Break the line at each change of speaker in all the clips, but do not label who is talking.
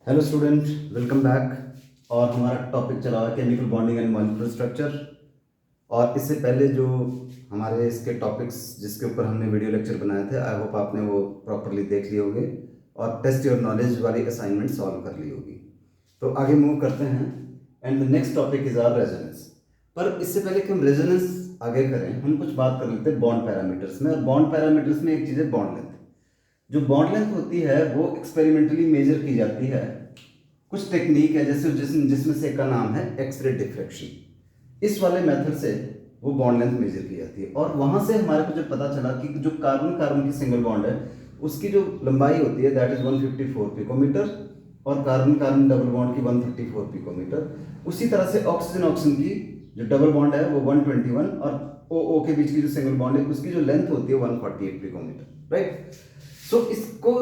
Hello student, welcome back. और हमारा topic चला हुआ है chemical bonding and molecular structure. और इससे पहले जो हमारे इसके टॉपिक्स जिसके ऊपर हमने वीडियो लेक्चर बनाए थे, आई होप आपने वो प्रॉपरली देख लिए होंगे और टेस्ट योर नॉलेज वाली असाइनमेंट सॉल्व कर ली होगी। तो आगे मूव करते हैं and the next topic is R resonance. पर इससे पहले कि हम रेजोनेंस आगे करें, हम कुछ बात कर लेते हैं बॉन्ड पैरामीटर्स में। और बॉन्ड पैरामीटर्स में एक चीज़ है बॉन्ड लेंथ। जो बॉन्ड लेंथ होती है वो एक्सपेरिमेंटली मेजर की जाती है। कुछ टेक्निक है जैसे जिसमें से एक का नाम है एक्सरे डिफ्रैक्शन। इस वाले मेथड से वो बॉन्ड लेंथ मेजर की जाती है। और वहां से हमारे को जब पता चला कि जो कार्बन कार्बन की सिंगल बॉन्ड है उसकी जो लंबाई होती है दैट इज 154 पिकोमीटर, और कार्बन कार्बन डबल बॉन्ड की 134 पिकोमीटर। उसी तरह से ऑक्सीजन ऑक्सीजन की जो डबल बॉन्ड है वो 121, और ओ ओ के बीच की जो सिंगल बॉन्ड है उसकी जो लेंथ होती है 148 पिकोमीटर, राइट। सो इसको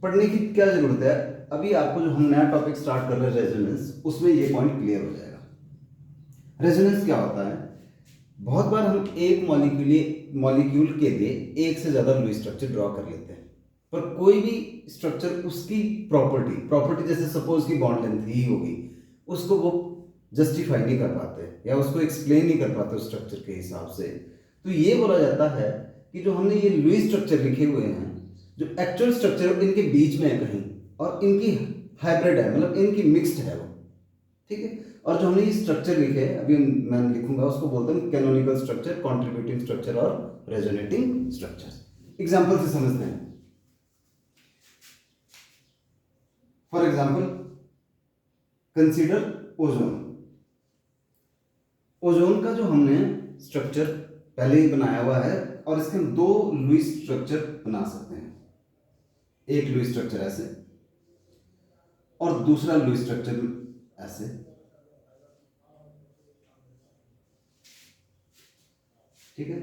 पढ़ने की क्या जरूरत है? अभी आपको जो हम नया टॉपिक स्टार्ट कर रहे हैं रेजोनेंस, उसमें ये पॉइंट क्लियर हो जाएगा। रेजोनेंस क्या होता है? बहुत बार हम एक मॉलिक्यूल के लिए एक से ज्यादा लुईस स्ट्रक्चर ड्रॉ कर लेते हैं, पर कोई भी स्ट्रक्चर उसकी प्रॉपर्टी जैसे सपोज की बॉन्ड लेंथ ही होगी, उसको वो जस्टिफाई नहीं कर पाते या उसको एक्सप्लेन नहीं कर पाते उस स्ट्रक्चर के हिसाब से। तो ये बोला जाता है कि जो हमने ये लुईस स्ट्रक्चर लिखे हुए हैं, जो एक्चुअल स्ट्रक्चर इनके बीच में है कहीं, और इनकी हाइब्रिड है, मतलब इनकी मिक्स्ड है वो, ठीक है। और जो हमने ये स्ट्रक्चर लिखे हैं अभी मैं लिखूंगा, उसको बोलते हैं कैनोनिकल स्ट्रक्चर, कॉन्ट्रीब्यूटिंग स्ट्रक्चर और रेजोनेटिंग स्ट्रक्चर। एग्जांपल से समझते हैं। For example consider ozone. Ozone का जो हमने स्ट्रक्चर पहले ही बनाया हुआ है, और इसके हम दो लुईस स्ट्रक्चर बना सकते हैं। एक लुईस स्ट्रक्चर ऐसे और दूसरा लुईस स्ट्रक्चर ऐसे, ठीक है।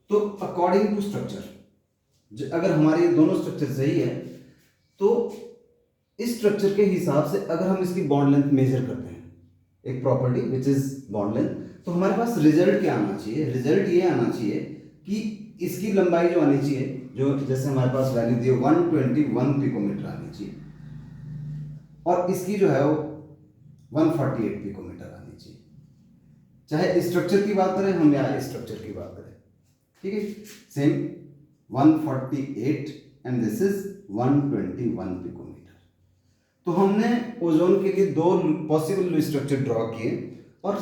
तो अकॉर्डिंग टू स्ट्रक्चर, अगर हमारे दोनों स्ट्रक्चर सही है तो इस स्ट्रक्चर के हिसाब से अगर हम इसकी बॉन्ड लेंथ मेजर करते हैं, एक property which is bond length, तो हमारे पास रिजल्ट क्या आना चाहिए? रिजल्ट ये आना चाहिए कि इसकी लंबाई जो आनी चाहिए, जो जैसे हमारे पास वैल्यू दी है 121 पिकोमीटर आनी चाहिए, और इसकी जो है वो 148 पिकोमीटर आनी चाहिए। चाहे स्ट्रक्चर की बात करें हम या स्ट्रक्चर की बात करें, ठीक है। Same 148 and this is 121 picometer. तो हमने ओजोन के लिए दो पॉसिबल स्ट्रक्चर ड्रॉ किए, और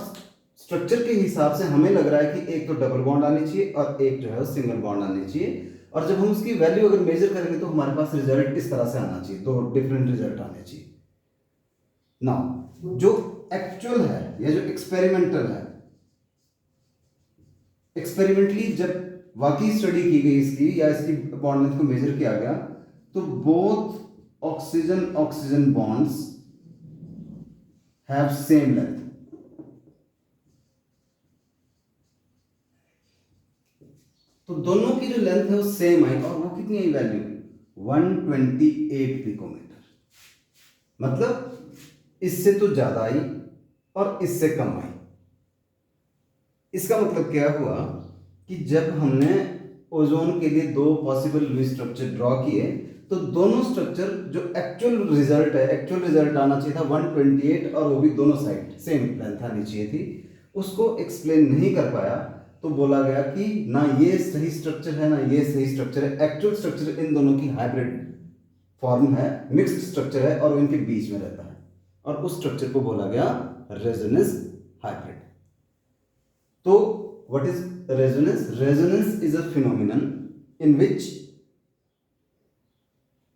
स्ट्रक्चर के हिसाब से हमें लग रहा है कि एक तो डबल बॉन्ड आनी चाहिए और एक जो है सिंगल बॉन्ड आनी चाहिए। और जब हम उसकी वैल्यू अगर मेजर करेंगे तो हमारे पास रिजल्ट इस तरह से आना चाहिए, दो डिफरेंट रिजल्ट आने चाहिए। नाउ जो एक्चुअल है या जो एक्सपेरिमेंटल है, एक्सपेरिमेंटली जब वाकई स्टडी की गई इसकी या इसकी बॉन्ड लेंथ को मेजर किया गया, तो both oxygen oxygen bonds have same length. तो दोनों की जो लेंथ है वो सेम आई, और वो कितनी आई वैल्यू? 128 पिकोमीटर। मतलब इससे तो ज्यादा आई और इससे कम आई। इसका मतलब क्या हुआ कि जब हमने ओजोन के लिए दो पॉसिबल लुईस स्ट्रक्चर ड्रॉ किए, तो दोनों स्ट्रक्चर जो एक्चुअल रिजल्ट आना चाहिए था 128, और वो भी दोनों साइड सेम लेंथ आनी चाहिए थी, उसको एक्सप्लेन नहीं कर पाया। तो बोला गया कि ना ये सही स्ट्रक्चर है ना ये सही स्ट्रक्चर है, एक्चुअल स्ट्रक्चर इन दोनों की हाइब्रिड फॉर्म है, मिक्स्ड स्ट्रक्चर है, और इनके बीच में रहता है, और उस स्ट्रक्चर को बोला गया रेजोनेंस हाइब्रिड। तो what is resonance? Resonance is a phenomenon in which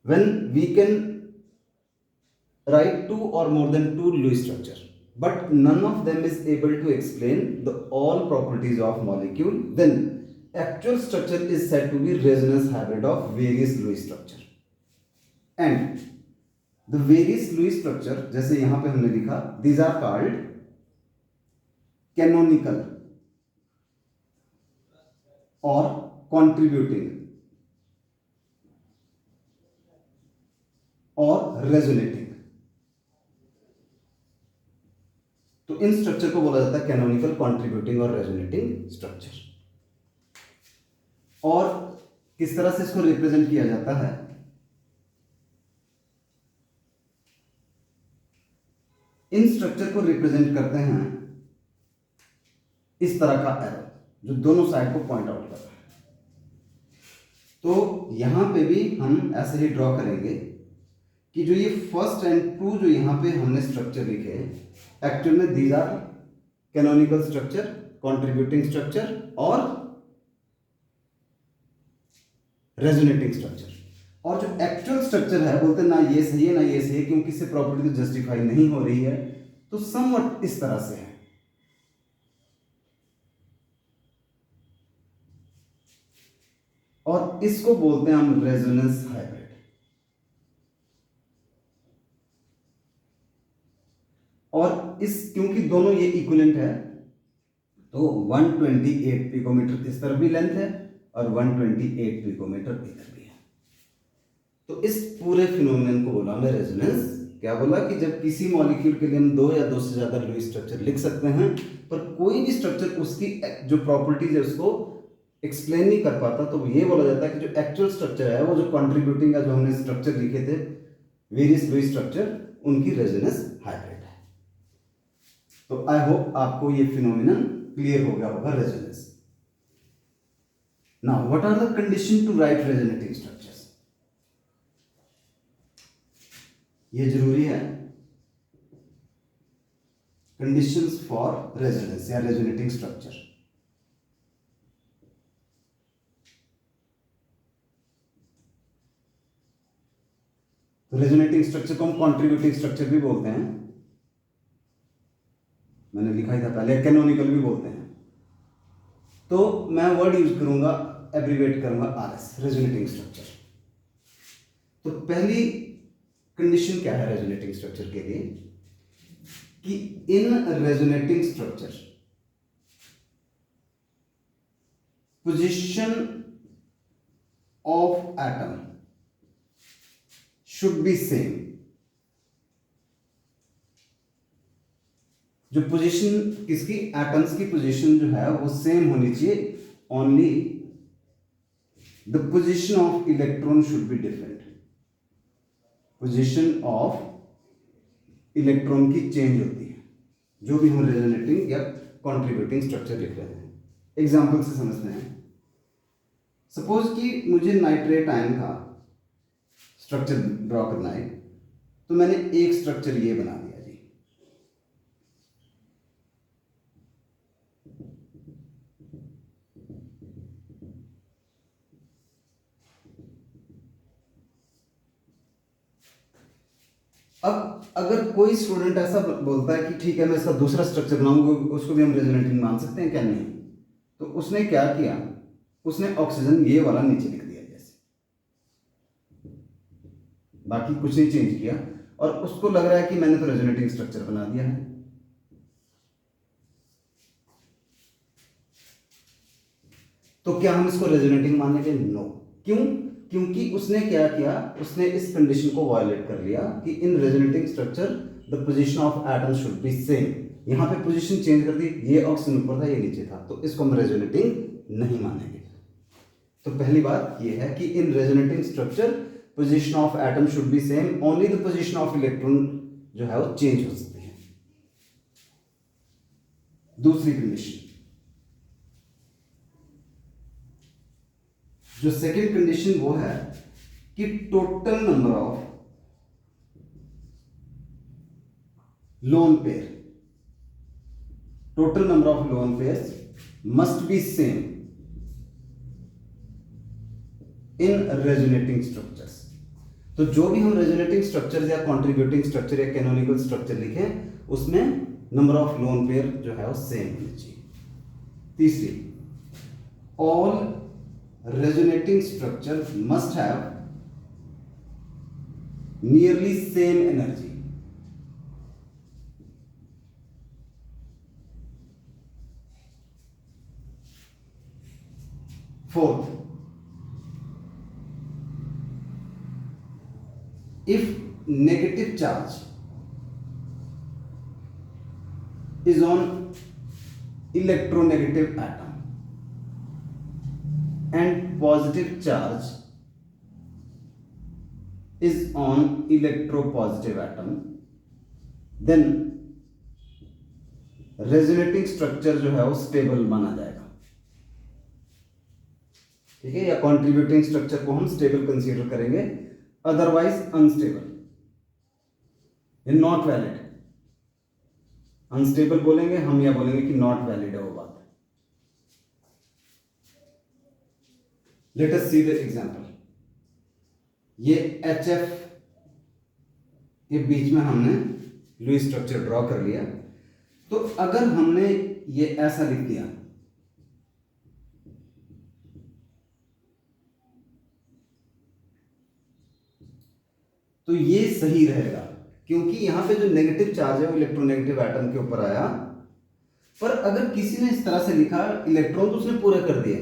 when we can write two or more than two Lewis structure, but none of them is able to explain the all properties of molecule, then actual structure is said to be resonance hybrid of various Lewis structure. And the various Lewis structure, जैसे यहां पे हमने लिखा, these are called canonical or contributing or resonating. In structure को बोला जाता है canonical, contributing और रेजोनेटिंग स्ट्रक्चर। और किस तरह से इसको रिप्रेजेंट किया जाता है, इन स्ट्रक्चर को रिप्रेजेंट करते हैं इस तरह का एरो जो दोनों साइड को पॉइंट आउट कर रहा है। तो यहां पे भी हम ऐसे ही ड्रॉ करेंगे कि जो ये फर्स्ट एंड टू जो यहां पे हमने स्ट्रक्चर लिखे हैं एक्चुअल में these are canonical structure, contributing structure और रेजोनेटिंग स्ट्रक्चर। और जो एक्चुअल स्ट्रक्चर है बोलते ना ये सही है ना ये सही है, क्योंकि इससे प्रॉपर्टी तो जस्टिफाई नहीं हो रही है, तो समवट इस तरह से है। और इसको बोलते हैं हम रेजोनेंस हाइब्रिड। और इस क्योंकि दोनों ये इक्विवेलेंट है तो 128 पिकोमीटर इस तरफ भी लेंथ है और 128 पिकोमीटर इधर भी है। तो इस पूरे फिनोमेनन को बोला हमने रेजोनेंस। क्या बोला कि जब किसी मॉलिक्यूल के लिए हम दो या दो से ज्यादा लुईस स्ट्रक्चर लिख सकते हैं पर कोई भी स्ट्रक्चर उसकी जो प्रॉपर्टीज है उसको एक्सप्लेन नहीं कर पाता, तो ये बोला जाता है कि जो एक्चुअल स्ट्रक्चर है वो जो कंट्रीब्यूटिंग या जो हमने स्ट्रक्चर लिखे थे वेरियस लुईस स्ट्रक्चर उनकी रेजोनेंस हाइब्रिड है। तो आई होप आपको ये फिनोमिनन क्लियर हो गया होगा resonance. Now what are the condition to write resonating structures. ये जरूरी है, कंडीशंस फॉर रेजोनेंस या रेजोनेटिंग स्ट्रक्चर। तो रेजोनेटिंग स्ट्रक्चर को हम कॉन्ट्रीब्यूटिंग स्ट्रक्चर भी बोलते हैं, मैंने लिखा ही था पहले, कैनोनिकल भी बोलते हैं। तो मैं वर्ड यूज करूंगा, एब्रीवेट करूंगा आरएस, रेजोनेटिंग स्ट्रक्चर। तो पहली कंडीशन क्या है रेजोनेटिंग स्ट्रक्चर के लिए कि in resonating structure position of atom should be same. जो पोजीशन किसकी, एटम्स की पोजीशन जो है वो सेम होनी चाहिए, only the position of electron should be different. Position of electron की चेंज होती है जो भी हम रेजोनेटिंग या कंट्रीब्यूटिंग स्ट्रक्चर लिख रहे हैं। एग्जांपल से समझते हैं। सपोज कि मुझे नाइट्रेट आयन का स्ट्रक्चर ड्रॉ करना है, तो मैंने एक स्ट्रक्चर ये बना दिया जी। अब अगर कोई स्टूडेंट ऐसा बोलता है कि ठीक है मैं इसका दूसरा स्ट्रक्चर बनाऊंगा, उसको भी हम रेजोनेटिंग मान सकते हैं क्या? नहीं। तो उसने क्या किया, उसने ऑक्सीजन ये वाला नीचे लिख दिया जैसे, बाकी कुछ नहीं चेंज किया, और उसको लग रहा है कि मैंने तो रेजोनेटिंग स्ट्रक्चर बना दिया है। तो क्या हम इसको रेजोनेटिंग मानेंगे? नो। क्यों? क्योंकि उसने क्या किया, उसने इस कंडीशन को वायलेट कर लिया कि in resonating structure the position of atom should be same. यहां पे पोजीशन चेंज कर दी, ये ऑक्सीजन ऊपर था ये नीचे था, तो इसको हम रेजोनेटिंग नहीं मानेंगे। तो पहली बात ये है कि in resonating structure position of atom should be same, only the position of electron जो है वो चेंज हो सकती है। दूसरी कंडीशन, जो सेकेंड कंडीशन वो है कि total number of lone pair, total number of lone pairs must be same in resonating structures. तो जो भी हम रेजोनेटिंग स्ट्रक्चर या कॉन्ट्रीब्यूटिंग स्ट्रक्चर या कैनोनिकल स्ट्रक्चर लिखें उसमें नंबर ऑफ लोन पेयर जो है वो सेम होनी चाहिए। तीसरी, all resonating structure must have nearly same energy. Fourth, if negative charge is on electronegative atom and positive charge is on electropositive atom, then resonating structure जो है वो stable माना जाएगा। ठीक है, या कंट्रीब्यूटिंग स्ट्रक्चर को हम स्टेबल कंसीडर करेंगे, otherwise unstable, not valid. Unstable बोलेंगे हम या बोलेंगे कि नॉट वैलिड है वो बात। Let us see the example. ये HF के बीच में हमने लुईस स्ट्रक्चर ड्रॉ कर लिया। तो अगर हमने ये ऐसा लिख दिया तो ये सही रहेगा, क्योंकि यहां पे जो नेगेटिव चार्ज है वो इलेक्ट्रोनेगेटिव एटम के ऊपर आया। पर अगर किसी ने इस तरह से लिखा इलेक्ट्रॉन तो उसने पूरे कर दिए,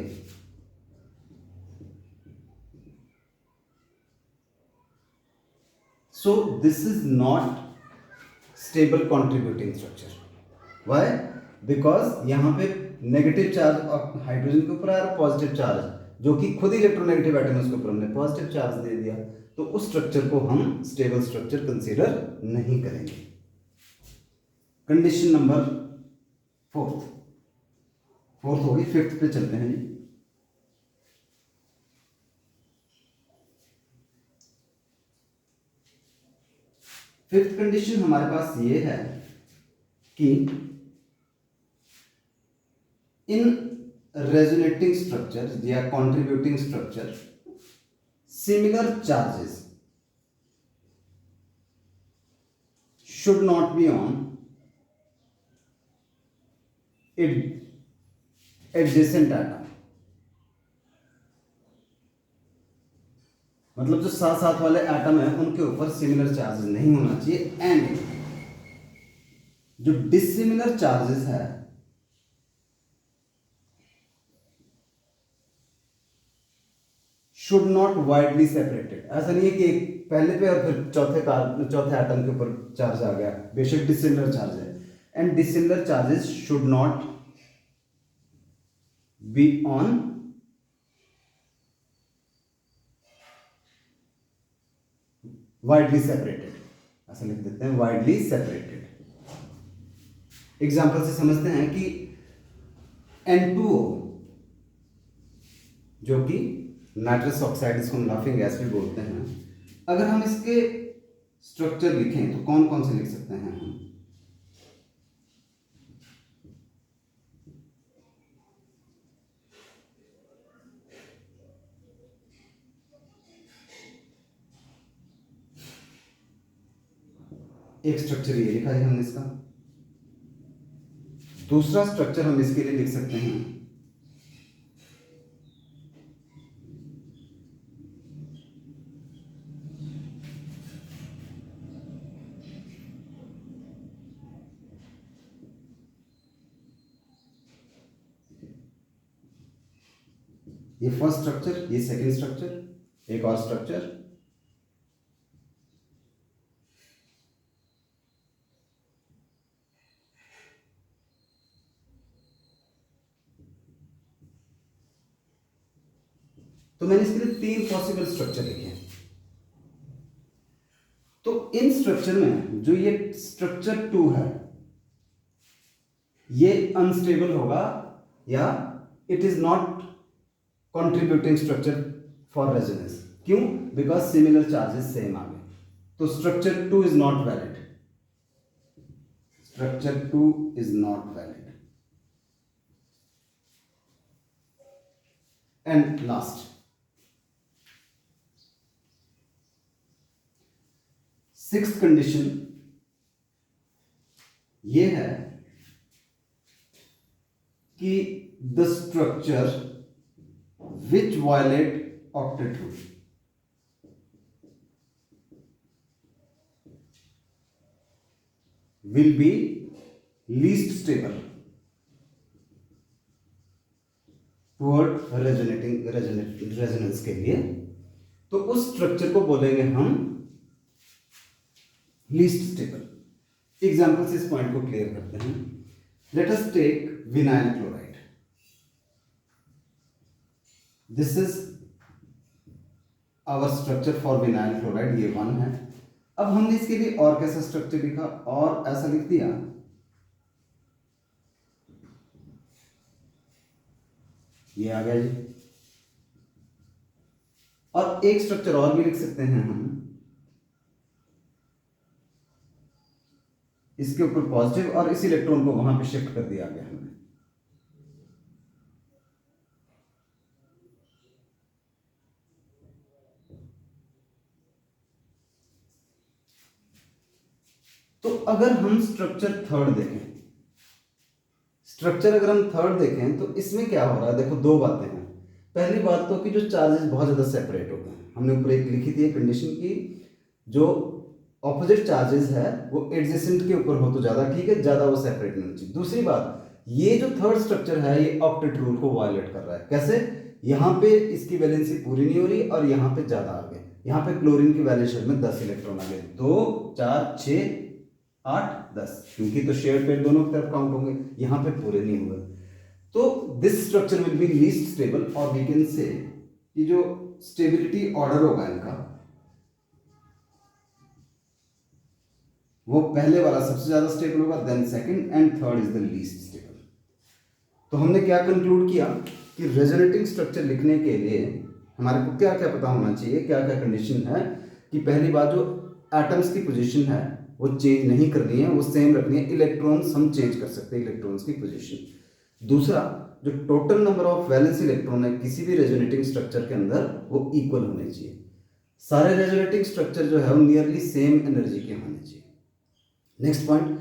so this is not stable contributing structure. Why? Because यहाँ पे नेगेटिव चार्ज हाइड्रोजन के ऊपर आ रहा है, पॉजिटिव चार्ज जो कि खुद इलेक्ट्रोनेगेटिव एटम है उसके ऊपर हमने पॉजिटिव चार्ज दे दिया, तो उस स्ट्रक्चर को हम स्टेबल स्ट्रक्चर कंसीडर नहीं करेंगे। कंडीशन नंबर फोर्थ होगी, फिफ्थ पे चलते हैं जी। फिफ्थ कंडीशन हमारे पास ये है कि इन रेजोनेटिंग स्ट्रक्चर या contributing structure similar charges should not be on adjacent atom. मतलब जो साथ साथ वाले एटम है उनके ऊपर सिमिलर चार्जेस नहीं होना चाहिए, एंड जो डिसिमिलर चार्जेस है शुड नॉट वाइडली सेपरेटेड। ऐसा नहीं है कि एक पहले पे और फिर चौथे एटम के ऊपर चार्ज आ गया, बेशक डिसिमिलर चार्ज है, and dissimilar charges should not be on widely separated. ऐसा लिख देते हैं, वाइडली सेपरेटेड। एग्जाम्पल से समझते हैं कि N2O जो कि नाइट्रस ऑक्साइड, इसको हम लाफिंग गैस भी बोलते हैं, अगर हम इसके स्ट्रक्चर लिखें तो कौन कौन से लिख सकते हैं हम? एक स्ट्रक्चर ये लिखा है हमने इसका, दूसरा स्ट्रक्चर हम इसके लिए लिख सकते हैं ये फर्स्ट स्ट्रक्चर, ये सेकंड स्ट्रक्चर, एक और स्ट्रक्चर, तो मैंने इसके लिए 3 पॉसिबल स्ट्रक्चर लिखे हैं। तो इन स्ट्रक्चर में जो ये स्ट्रक्चर 2 है ये अनस्टेबल होगा या it is not contributing structure for resonance. क्यों? बिकॉज सिमिलर चार्जेस सेम आ गए, तो structure 2 is not valid. Structure 2 is not valid. And last, sixth condition ये है कि the structure which violate octet rule will be least stable toward resonance के लिए, तो उस स्ट्रक्चर को बोलेंगे हम लीस्ट स्टेबल। एग्जाम्पल से इस पॉइंट को क्लियर करते हैं। Let us take vinyl chloride. This is our structure for vinyl chloride, ये 1 है। अब हमने इसके लिए और कैसा स्ट्रक्चर लिखा, और ऐसा लिख दिया, ये आ गया जी। और एक स्ट्रक्चर और भी लिख सकते हैं हम, इसके ऊपर पॉजिटिव और इस इलेक्ट्रॉन को वहां पे शिफ्ट कर दिया गया हमने। तो अगर हम स्ट्रक्चर थर्ड देखें, स्ट्रक्चर अगर हम थर्ड देखें तो इसमें क्या हो रहा है, देखो दो बातें हैं। पहली बात तो कि जो चार्जेस बहुत ज्यादा सेपरेट हो गए हैं, हमने ऊपर एक लिखी थी कंडीशन की, जो ऑपोजिट चार्जेस है वो एडजेसेंट के ऊपर हो तो ज्यादा ठीक है, ज्यादा वो सेपरेट नहीं होनी चाहिए। दूसरी बात, ये जो थर्ड स्ट्रक्चर है ये ऑक्टेट रूल को वायलेट कर रहा है। कैसे? यहाँ पे इसकी वैलेंसी पूरी नहीं हो रही और यहाँ पे ज्यादा आ गए। यहाँ पे क्लोरीन की वैलेंसी में 10 इलेक्ट्रॉन आ गए, 2 4 6 8 10, क्योंकि तो शेयर पेयर दोनों की तरफ काउंट होंगे, यहाँ पे पूरे नहीं हुए। तो this structure will be least stable, और वी कैन से कि जो स्टेबिलिटी ऑर्डर होगा इनका, वो पहले वाला सबसे ज्यादा स्टेबल होगा, then second and third is the least stable. तो हमने क्या कंक्लूड किया कि रेजोनेटिंग स्ट्रक्चर लिखने के लिए हमारे को क्या क्या पता होना चाहिए, क्या क्या कंडीशन है। कि पहली बात, जो एटम्स की पोजीशन है वो चेंज नहीं करनी है, वो सेम रखनी है। इलेक्ट्रॉन्स हम चेंज कर सकते हैं, इलेक्ट्रॉन्स की पोजीशन। दूसरा, जो total number of valence electron है किसी भी रेजोनेटिंग स्ट्रक्चर के अंदर वो इक्वल होने चाहिए। सारे रेजोनेटिंग स्ट्रक्चर जो है वो नियरली सेम एनर्जी के होने चाहिए। नेक्स्ट पॉइंट,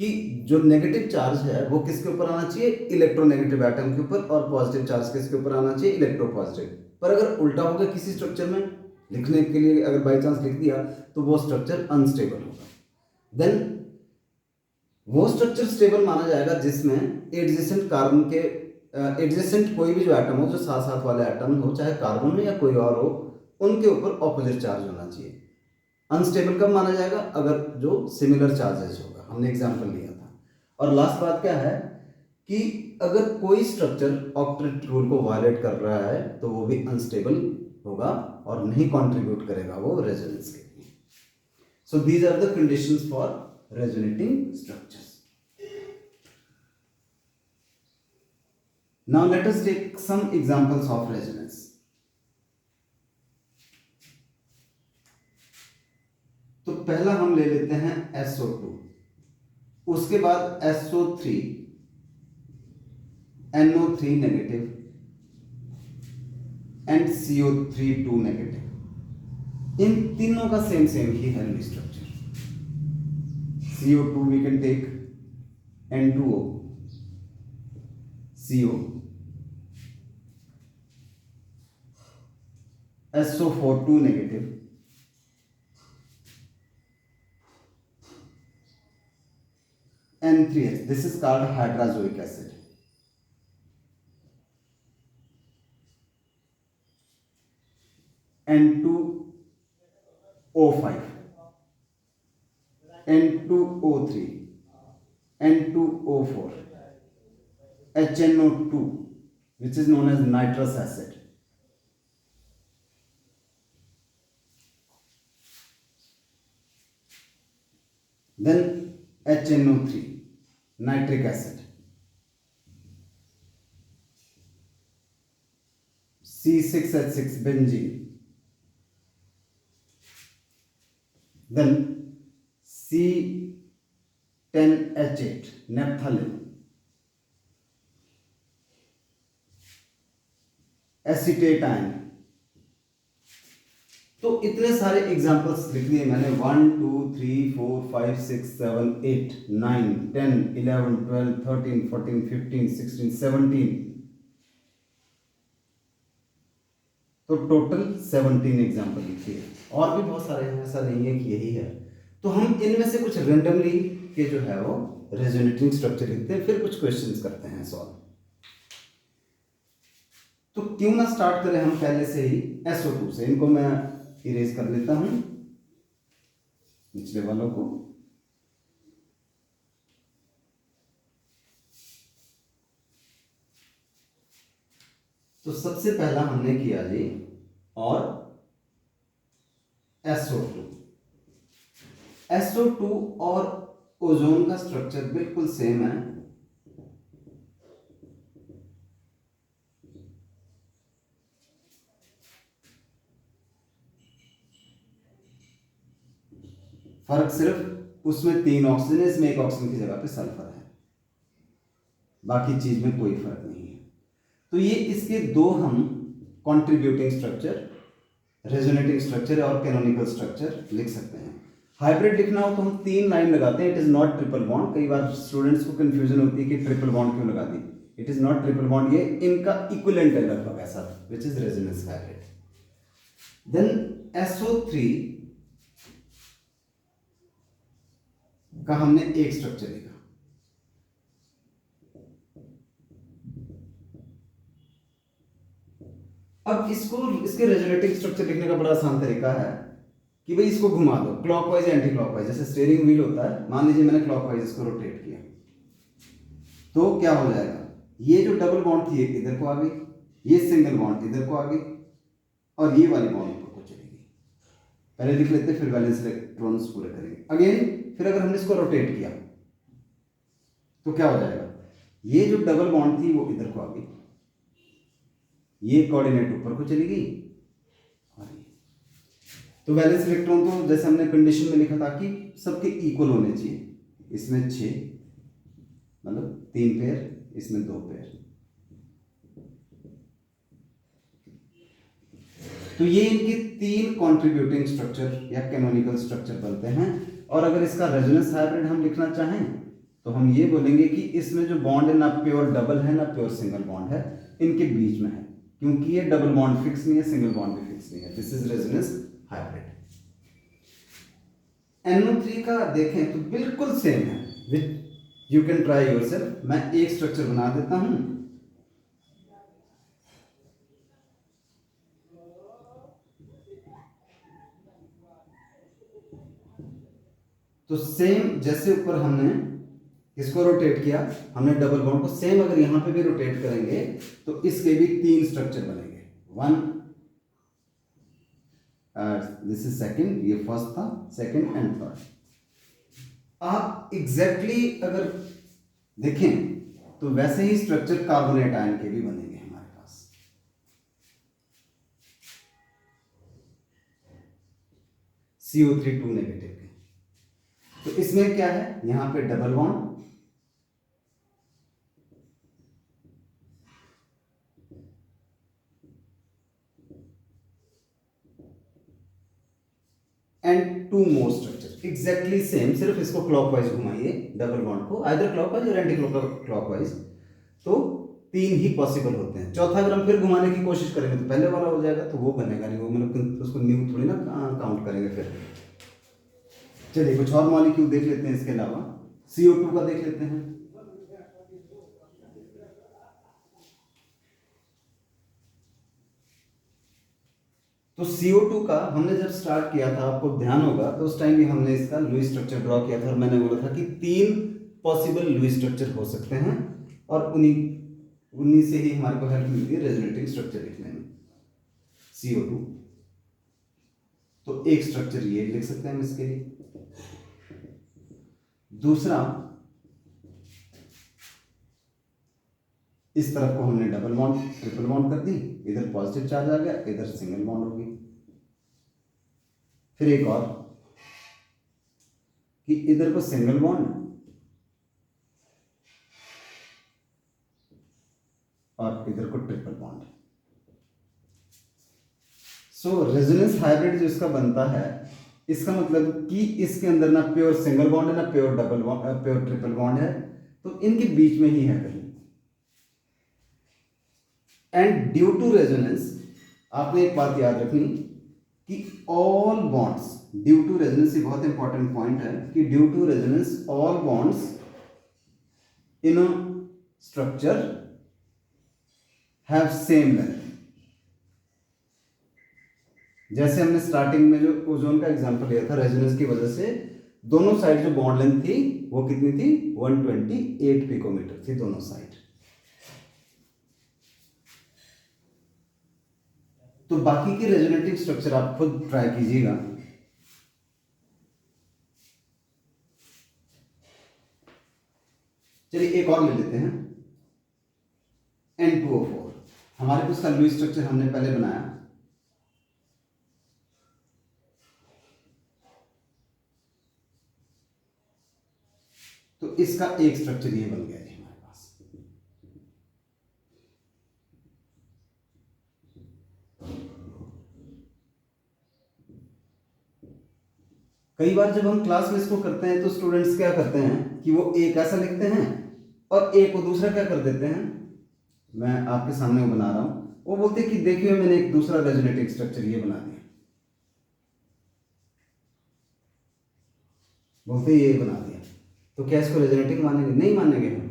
कि जो नेगेटिव चार्ज है वो किसके ऊपर आना चाहिए, इलेक्ट्रोनेगेटिव एटम के ऊपर, और पॉजिटिव चार्ज किसके ऊपर आना चाहिए, इलेक्ट्रोपॉजिटिव। पर अगर उल्टा होगा किसी स्ट्रक्चर में, लिखने के लिए अगर बाई चांस लिख दिया तो वो स्ट्रक्चर अनस्टेबल होगा। देन वो स्ट्रक्चर स्टेबल माना जाएगा जिसमें एडजेसेंट कार्बन के एडजेसेंट कोई भी जो एटम हो, जो साथ साथ वाले एटम हो, चाहे कार्बन हो या कोई और हो, उनके ऊपर ऑपोजिट चार्ज होना चाहिए। अनस्टेबल कब माना जाएगा, अगर जो सिमिलर चार्जेस होगा, हमने एग्जांपल लिया था। और लास्ट बात क्या है कि अगर कोई स्ट्रक्चर ऑक्टेट रूल को वायलेट कर रहा है तो वो भी अनस्टेबल होगा और नहीं कंट्रीब्यूट करेगा वो रेजोनेंस के लिए। So these are the conditions for resonating structures. Now let us take some examples of resonance. तो पहला हम ले लेते हैं SO2, उसके बाद SO3, NO3 negative and CO3 2 negative. इन तीनों का सेम सेम ही है structure. CO2 we can take N2O, CO, SO4 2 negative, N3H, this is called hydrazoic acid. N2O5, N2O3, N2O4, HNO2, which is known as nitrous acid. Then HNO3, nitric acid, C6H6 benzene, then C10H8 naphthalene, acetate ion. तो इतने सारे examples लिख दिए मैंने, 1 2 3 4 5 6 7 8 9 10 11 12 13 14 15 16 17, तो total 17 example लिखिए। और भी बहुत सारे हैं, ऐसा नहीं है कि यही है। तो हम इनमें से कुछ रेंडमली के जो है वो रेजोनेटिंग स्ट्रक्चर लिखते हैं, फिर कुछ क्वेश्चंस करते हैं सॉल्व। तो क्यों ना स्टार्ट करें हम पहले से ही SO2 से। इनको मैं इरेज कर लेता हूं, निचले वालों को। तो सबसे पहला हमने किया जी और SO2 और ओजोन का स्ट्रक्चर बिल्कुल सेम है। फर्क सिर्फ उसमें 3 ऑक्सीजन है, इसमें 1 ऑक्सीजन की जगह पे सल्फर है, बाकी चीज में कोई फर्क नहीं है। तो ये इसके दो हम कंट्रीब्यूटिंग स्ट्रक्चर, रेजोनेटिंग स्ट्रक्चर और कैनोनिकल स्ट्रक्चर लिख सकते हैं। हाइब्रिड लिखना हो तो हम 3 लाइन लगाते हैं। It is not triple bond. कई बार स्टूडेंट्स को कंफ्यूजन होती है कि ट्रिपल बॉन्ड क्यों लगा दी। It is not triple bond, ये इनका इक्विवेलेंट है लगभग ऐसा, which is resonance hybrid. Then SO3 का हमने एक स्ट्रक्चर लिखा। अब इसके रेजोनेटिंग स्ट्रक्चर लिखने का बड़ा आसान तरीका है कि भाई इसको घुमा दो क्लॉकवाइज एंटी क्लॉकवाइज। जैसे स्टीयरिंग व्हील होता है, मान लीजिए मैंने क्लॉकवाइज इसको रोटेट किया तो क्या हो जाएगा, ये जो डबल बॉन्ड थी इधर को आ गई, ये सिंगल बॉन्ड इधर को आ गई और ये वाली बॉन्ड ऊपर को चलेगी। पहले लिख लेते फिर वैलेंस इलेक्ट्रॉन्स पूरे करेंगे। अगेन फिर अगर हमने इसको रोटेट किया तो क्या हो जाएगा, ये जो डबल बॉन्ड थी वो इधर को आ गई, ये कोऑर्डिनेट ऊपर को चली गई और ये। तो वैलेंस इलेक्ट्रॉन तो जैसे हमने कंडीशन में लिखा था कि सबके इक्वल होने चाहिए। इसमें 6 मतलब 3 पेयर, इसमें 2 पेयर। तो ये इनके 3 कंट्रीब्यूटिंग स्ट्रक्चर या कैनोनिकल स्ट्रक्चर बनते हैं। और अगर इसका रेजोनेंस हाइब्रिड हम लिखना चाहें तो हम ये बोलेंगे कि इसमें जो बॉन्ड है ना प्योर डबल है ना प्योर सिंगल बॉन्ड है, इनके बीच में है, क्योंकि ये डबल बॉन्ड फिक्स नहीं है, सिंगल बॉन्ड भी फिक्स नहीं है। This is resonance hybrid. NO3 का देखें तो बिल्कुल सेम है, which you can try yourself. मैं एक स्ट्रक्चर बना देता हूं। तो सेम जैसे ऊपर हमने इसको रोटेट किया, हमने डबल बॉन्ड को, सेम अगर यहां पे भी रोटेट करेंगे तो इसके भी 3 स्ट्रक्चर बनेंगे। 1 दिस इज सेकंड, ये फर्स्ट था, सेकंड एंड थर्ड। आप एग्जैक्टली अगर देखें तो वैसे ही स्ट्रक्चर कार्बोनेट आयन के भी बनेंगे हमारे पास। CO3 2 नेगेटिव के। तो इसमें क्या है, यहां पे double bond, and 2 more structure exactly same, सिर्फ इसको क्लॉकवाइज घुमाइए डबल बॉन्ड को, आइदर क्लॉकवाइज और एंटी क्लॉकवाइज। तो 3 ही पॉसिबल होते हैं। चौथा अगर हम फिर घुमाने की कोशिश करेंगे तो पहले वाला हो जाएगा, तो वो बनेगा नहीं, वो मतलब उसको न्यू थोड़ी ना काउंट करेंगे फिर। चलिए कुछ और मॉलिक्यूल देख लेते हैं इसके अलावा। CO2 का देख लेते हैं। तो CO2 का हमने जब स्टार्ट किया था, आपको ध्यान होगा तो उस टाइम भी हमने इसका लुईस स्ट्रक्चर ड्रॉ किया था और मैंने बोला था कि 3 पॉसिबल लुईस स्ट्रक्चर हो सकते हैं और उन्हीं से ही हमारे को हेल्प मिलती है रेजोनेटिंग स्ट्रक्चर लिखने में। CO2 तो एक स्ट्रक्चर ये लिख सकते हैं हम इसके लिए। दूसरा, इस तरफ को हमने डबल बॉन्ड ट्रिपल बॉन्ड कर दी, इधर पॉजिटिव चार्ज आ गया, इधर सिंगल बॉन्ड होगी। फिर एक और कि इधर को सिंगल बॉन्ड और इधर को ट्रिपल बॉन्ड। सो रेजोनेंस हाइब्रिड जो इसका बनता है, इसका मतलब कि इसके अंदर ना प्योर सिंगल बॉन्ड है ना pure double bond, pure triple bond है, तो इनके बीच में ही है कहीं। एंड ड्यू टू रेजोनेंस, आपने एक बात याद रखनी कि all bonds, due to resonance, ये बहुत इंपॉर्टेंट पॉइंट है कि due to resonance all bonds in a structure have same length. जैसे हमने स्टार्टिंग में जो ओजोन का एग्जांपल लिया था, रेजोनेंस की वजह से दोनों साइड जो बॉन्ड लेंथ थी वो कितनी थी, 128 पिकोमीटर थी दोनों साइड। तो बाकी की रेजोनेटिंग स्ट्रक्चर आप खुद ट्राई कीजिएगा। चलिए एक और ले लेते हैं, N2O4। हमारे पास का लुईस स्ट्रक्चर हमने पहले बनाया, तो इसका एक स्ट्रक्चर ये बन गया जी हमारे पास। कई बार जब हम क्लास में इसको करते हैं तो स्टूडेंट्स क्या करते हैं कि वो एक ऐसा लिखते हैं और एक वो दूसरा क्या कर देते हैं, मैं आपके सामने वो बना रहा हूं, वो बोलते हैं कि देखिए मैंने एक दूसरा रेजोनेटिंग स्ट्रक्चर ये बना दिया, बोलते ये बना दिया, तो क्या इसको रेजोनेटिंग मानेंगे? नहीं मानेंगे हम,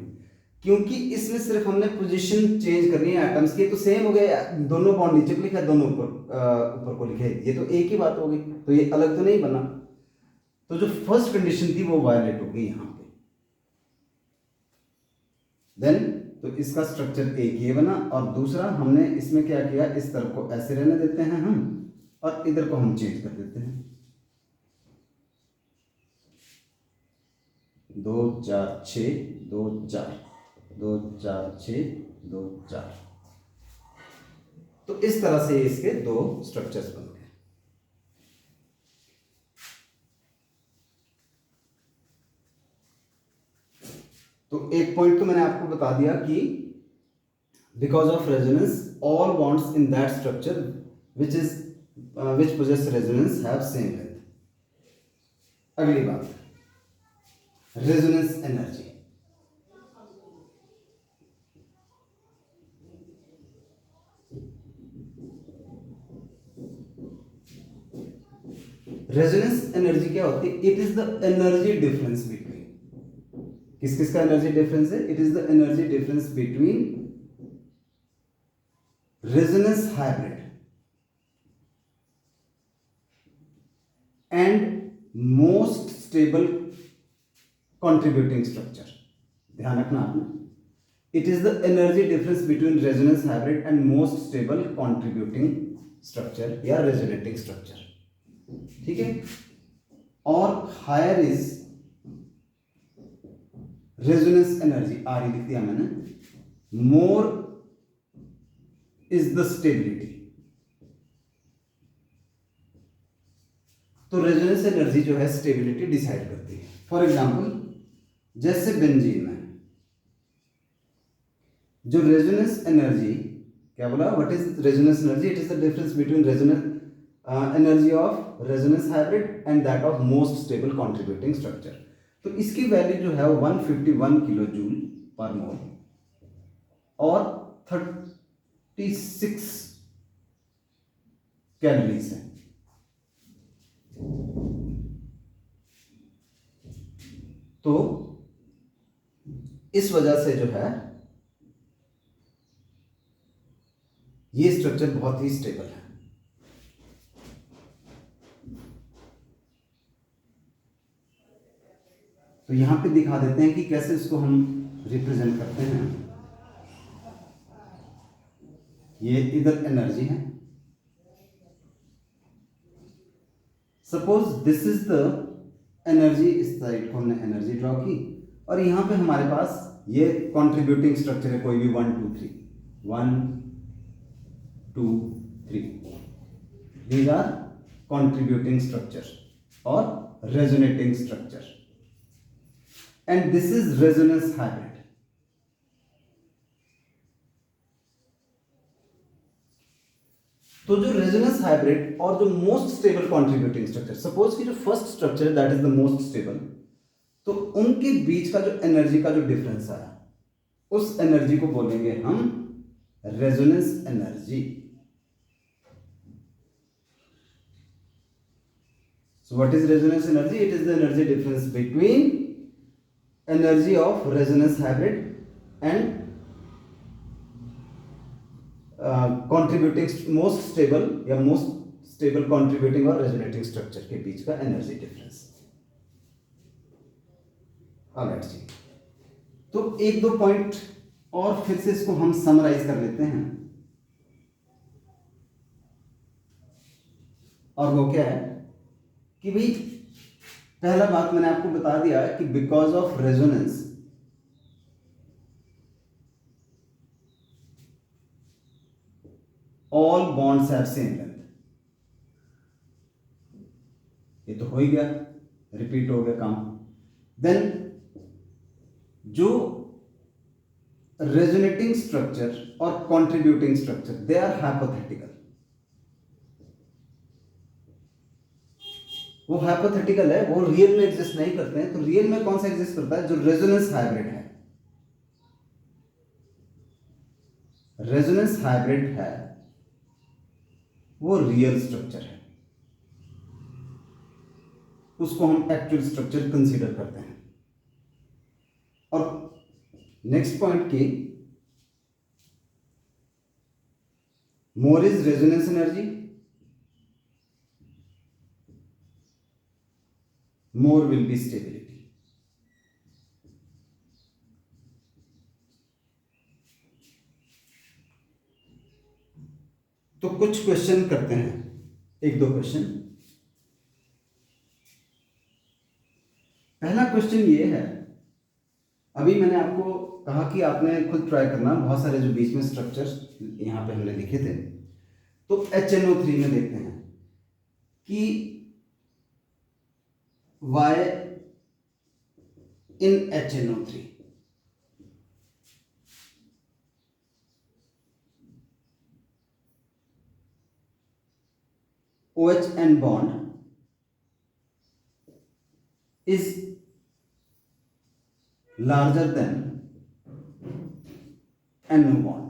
क्योंकि इसमें सिर्फ हमने पोजीशन चेंज करनी है एटम्स की, तो सेम हो गया, दोनों बॉन्ड नीचे को लिखा है, दोनों ऊपर को लिखे, ये तो एक ही बात हो गई, तो ये अलग तो नहीं बना। तो जो फर्स्ट कंडीशन थी वो वायलेट हो गई यहां पे। देन तो इसका स्ट्रक्चर एक ये बना, और दूसरा हमने इसमें क्या किया, इस तरफ को ऐसे रहने देते हैं हम, और इधर को हम चेंज कर देते हैं, 2 4 6 2 4 2 4 6 2 4। तो इस तरह से इसके दो स्ट्रक्चर्स बन गए। तो एक पॉइंट तो मैंने आपको बता दिया कि because of resonance all bonds in that structure which possess resonance have same length. अगली बात, रेजोनेंस एनर्जी। रेजोनेंस एनर्जी क्या होती है? It is the energy difference between, किस किस का एनर्जी डिफरेंस है? It is the energy difference between resonance hybrid and most stable contributing structure. ध्यान रखना आपने, it is the energy difference between resonance hybrid and most stable contributing structure या resonating structure, ठीक है। और higher is resonance energy, are लिख दिया मैंने, मोर इज द स्टेबिलिटी। तो रेजोनेंस एनर्जी जो है स्टेबिलिटी डिसाइड करती है। फॉर एग्जांपल जैसे बेंजीन में जो रेजोनेंस एनर्जी, क्या बोला, what is resonance energy? It is the difference between resonance energy of resonance hybrid and that of most stable contributing structure. तो इसकी वैल्यू जो है 151 किलो जूल पर मोल और 36 कैलोरीज है। तो इस वजह से जो है ये स्ट्रक्चर बहुत ही स्टेबल है। तो यहां पे दिखा देते हैं कि कैसे इसको हम रिप्रेजेंट करते हैं। ये इधर एनर्जी है, suppose this is the energy, इस साइड को हमने एनर्जी ड्रॉ की, और यहां पे हमारे पास ये कंट्रीब्यूटिंग स्ट्रक्चर है, कोई भी 1 2 3 1 2 3, these are contributing structure or resonating structure, and this is resonance hybrid. तो जो रेजोनेंस हाइब्रिड और जो most stable contributing structure, suppose कि जो फर्स्ट स्ट्रक्चर है that is the most stable, तो उनके बीच का जो एनर्जी का जो डिफरेंस आया उस एनर्जी को बोलेंगे हम resonance energy. So what is resonance energy? It is the energy difference between energy of resonance hybrid and contributing most stable या most stable contributing और resonating structure के बीच का energy difference। alright जी, तो एक दो पॉइंट और फिर से इसको हम समराइज कर लेते हैं। और वो क्या है कि भाई पहला बात मैंने आपको बता दिया है कि because of resonance all bonds have same length. ये तो हो ही गया, रिपीट हो गया काम। देन जो रेजोनेटिंग स्ट्रक्चर और contributing structure they are hypothetical. वो हाइपोथेटिकल है, वो रियल में एग्जिस्ट नहीं करते हैं। तो रियल में कौन सा एग्जिस्ट करता है? जो रेजोनेंस हाइब्रिड है। रेजोनेंस हाइब्रिड है वो रियल स्ट्रक्चर है, उसको हम एक्चुअल स्ट्रक्चर कंसीडर करते हैं। और नेक्स्ट पॉइंट की more is resonance energy, more will be stability. तो कुछ क्वेश्चन करते हैं, एक दो क्वेश्चन। पहला क्वेश्चन ये है, अभी मैंने आपको कहा कि आपने खुद ट्राई करना, बहुत सारे जो बीच में स्ट्रक्चर्स यहां पे हमने लिखे थे। तो HNO3 में देखते हैं कि Y in HNO3 OHN bond is larger than NO bond।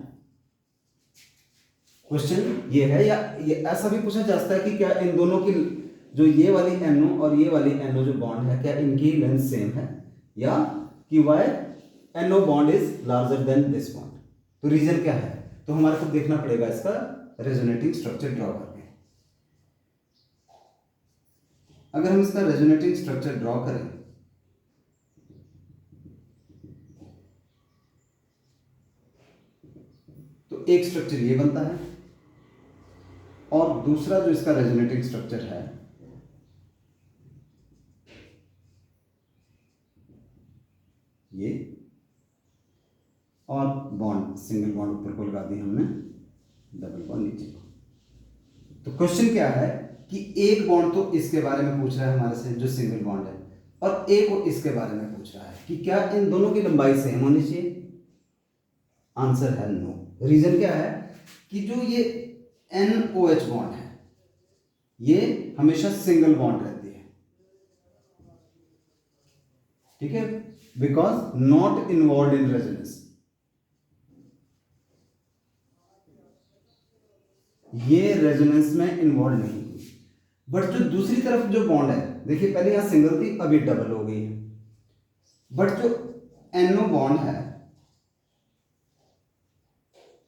Question ये है, या ये ऐसा भी पूछा जा सकता है कि क्या इन दोनों की जो ये वाली NO और ये वाली NO जो बॉन्ड है, क्या इनकी लेंथ सेम है, या कि why NO bond is larger than this bond. तो रीजन क्या है? तो हमारे को देखना पड़ेगा इसका रेजोनेटिंग स्ट्रक्चर ड्रॉ करके। अगर हम इसका रेजोनेटिंग स्ट्रक्चर ड्रॉ करें तो एक स्ट्रक्चर ये बनता है, और दूसरा जो इसका रेजोनेटिंग स्ट्रक्चर है ये, और बॉन्ड सिंगल बॉन्ड ऊपर को लगा दी हमने, डबल बॉन्ड नीचे को। तो क्वेश्चन क्या है कि एक बॉन्ड तो इसके बारे में पूछ रहा है हमारे से, जो सिंगल बॉन्ड है, और एक वो इसके बारे में पूछ रहा है कि क्या इन दोनों की लंबाई सेम होनी चाहिए। आंसर है नो। रीजन क्या है कि जो ये NOH बॉन्ड है ये हमेशा सिंगल बॉन्ड रहती है, ठीक है, because not involve in resonance. ये रेजोनेंस में इन्वॉल्व नहीं हुई। बट जो दूसरी तरफ जो बॉन्ड है, देखिए पहले यहां सिंगल थी, अभी डबल हो गई है। बट जो NO बॉन्ड है,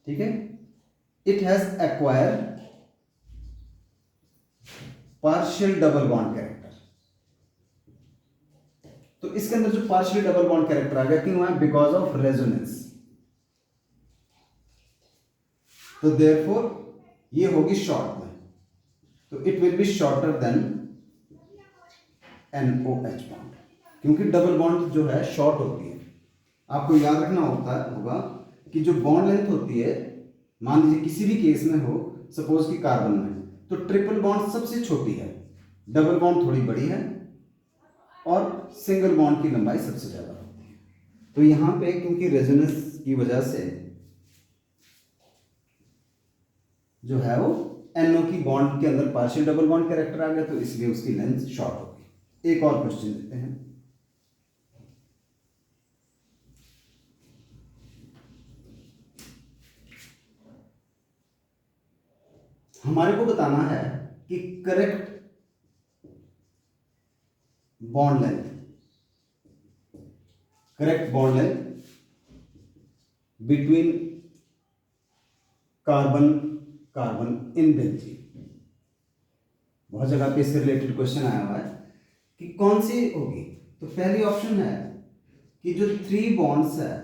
ठीक है, it has acquired partial double bond character. तो इसके अंदर जो पार्शियल डबल बॉन्ड कैरेक्टर आ गया, क्यों है? Because of resonance. तो देयरफॉर ये होगी शॉर्ट में, तो it will be shorter than NOH bond, क्योंकि डबल बॉन्ड जो है शॉर्ट होती है। आपको याद रखना होगा कि जो बॉन्ड लेंथ होती है, मान लीजिए किसी भी केस में हो, सपोज कि कार्बन में, तो ट्रिपल बॉन्ड सबसे छोटी है, डबल बॉन्ड थोड़ी बड़ी है, और सिंगल बॉन्ड की लंबाई सबसे ज्यादा होती है। तो यहां पे क्योंकि रेजोनेंस की वजह से जो है वो NO की बॉन्ड के अंदर पार्शियल डबल बॉन्ड कैरेक्टर आ गया, तो इसलिए उसकी लेंथ शॉर्ट होगी। एक और क्वेश्चन देते हैं। हमारे को बताना है कि correct bond length between carbon in benzene. बहुत जगह पे इससे रिलेटेड क्वेश्चन आया हुआ है कि कौन सी होगी। तो पहली ऑप्शन है कि जो 3 बॉन्ड्स है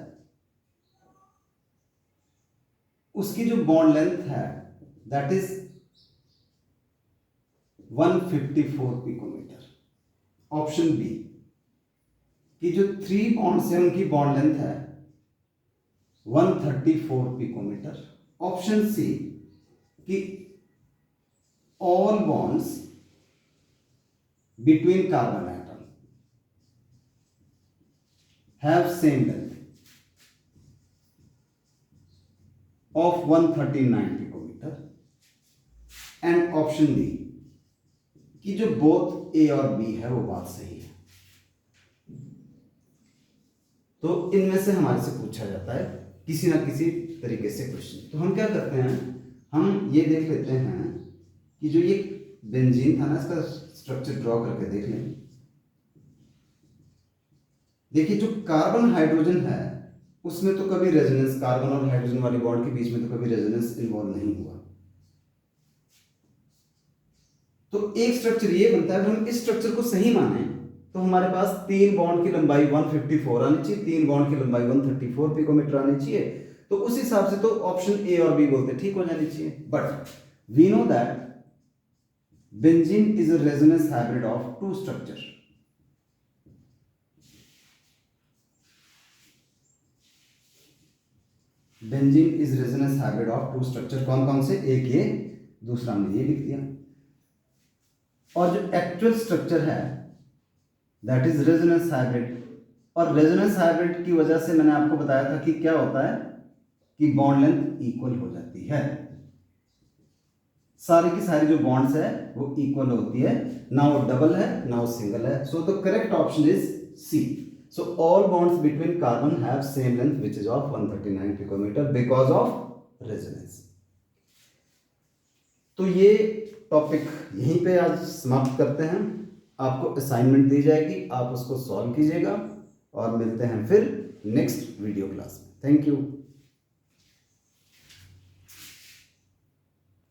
उसकी जो बॉन्ड लेंथ है that is 154 picometer. Option B कि जो 3 बॉन्ड्स हैं उनकी बॉन्ड लेंथ है 134 पिकोमीटर। ऑप्शन सी कि all bonds between carbon atom have same length of 139 picometer. And option D कि जो बोथ ए और बी है वो बात सही है। तो इनमें से हमारे से पूछा जाता है किसी ना किसी तरीके से क्वेश्चन। तो हम क्या करते हैं, हम ये देख लेते हैं कि जो ये बेंजीन था ना, इसका स्ट्रक्चर ड्रॉ करके देख लें। देखिए जो कार्बन हाइड्रोजन है उसमें तो कभी रेजोनेंस, कार्बन और हाइड्रोजन वाली बॉन्ड के बीच में तो कभी रेजोनेंस इन्वॉल्व नहीं हुआ। तो एक स्ट्रक्चर ये बनता है, अगर हम इस स्ट्रक्चर को सही माने तो हमारे पास 3 बॉन्ड की लंबाई 154 आनी चाहिए, 3 बॉन्ड की लंबाई 134 पिकोमीटर आनी चाहिए। तो उस हिसाब से तो ऑप्शन ए और बी बोलते ठीक हो जानी चाहिए। But we know that benzene is a resonance hybrid of 2 structure. Benzene is resonance hybrid of 2 structure. कौन कौन से? एक ये, दूसरा हमने ये लिख दिया। और जो एक्चुअल स्ट्रक्चर है दैट इज रेजोनेंस हाइब्रिड। और रेजोनेंस हाइब्रिड की वजह से मैंने आपको बताया था कि क्या होता है कि बॉन्ड लेंथ इक्वल हो जाती है। सारी की सारी जो बॉन्ड्स है वो इक्वल होती है, ना वो डबल है ना वो सिंगल है। So the correct option is C. So all bonds between carbon have same length which is of 139 picometer because of resonance। तो ये टॉपिक यहीं पे आज समाप्त करते हैं। आपको असाइनमेंट दी जाएगी, आप उसको सॉल्व कीजिएगा और मिलते हैं फिर नेक्स्ट वीडियो क्लास में। Thank you.